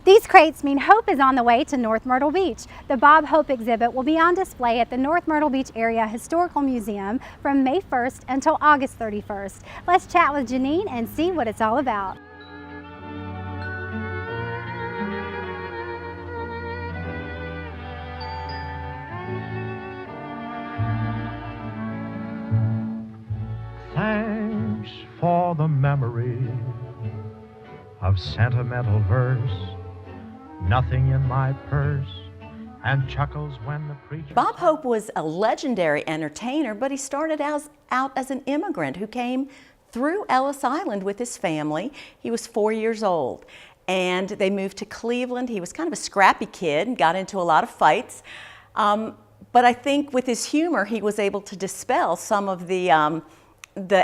These crates mean Hope is on the way to North Myrtle Beach. The Bob Hope exhibit will be on display at the North Myrtle Beach Area Historical Museum from May 1st until August 31st. Let's chat with Janine and see what it's all about. Thanks for the memory of sentimental verse, nothing in my purse, and chuckles when the preacher... Bob Hope was a legendary entertainer, but he started out as an immigrant who came through Ellis Island with his family. He was 4 years old, and they moved to Cleveland. He was kind of a scrappy kid and got into a lot of fights. But I think with his humor, he was able to dispel some of the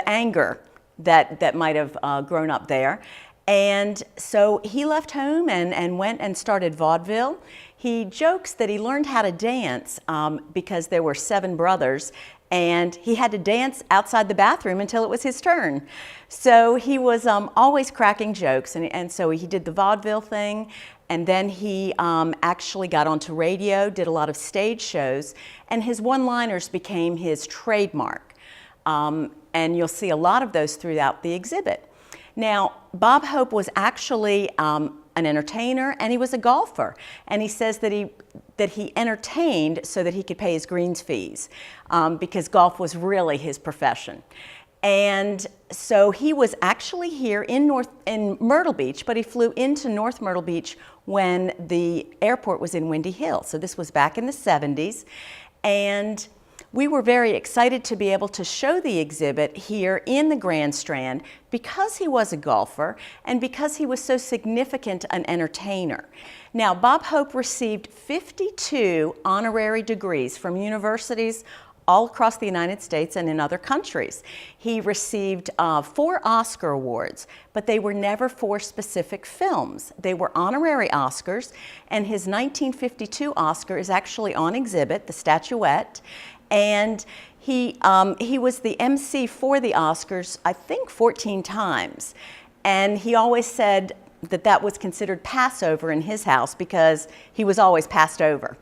anger that might have grown up there. And so he left home and went and started vaudeville. He jokes that he learned how to dance because there were 7 brothers, and he had to dance outside the bathroom until it was his turn. So he was always cracking jokes, and so he did the vaudeville thing, and then he actually got onto radio, did a lot of stage shows, and his one-liners became his trademark. And you'll see a lot of those throughout the exhibit. Now, Bob Hope was actually an entertainer, and he was a golfer. And he says that he entertained so that he could pay his greens fees, because golf was really his profession. And so he was actually here in Myrtle Beach, but he flew into North Myrtle Beach when the airport was in Windy Hill. So this was back in the 70s. And we were very excited to be able to show the exhibit here in the Grand Strand because he was a golfer and because he was so significant an entertainer. Now, Bob Hope received 52 honorary degrees from universities all across the United States and in other countries. He received 4 Oscar awards, but they were never for specific films. They were honorary Oscars, and his 1952 Oscar is actually on exhibit, the statuette. And he was the MC for the Oscars, I think 14 times. And he always said that that was considered Passover in his house because he was always passed over.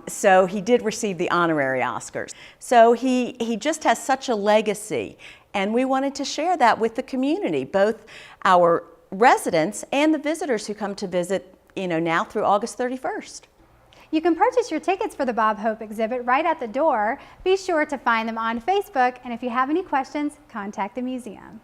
So he did receive the honorary Oscars. So he just has such a legacy. And we wanted to share that with the community, both our residents and the visitors who come to visit, now through August 31st. You can purchase your tickets for the Bob Hope exhibit right at the door. Be sure to find them on Facebook, and if you have any questions, contact the museum.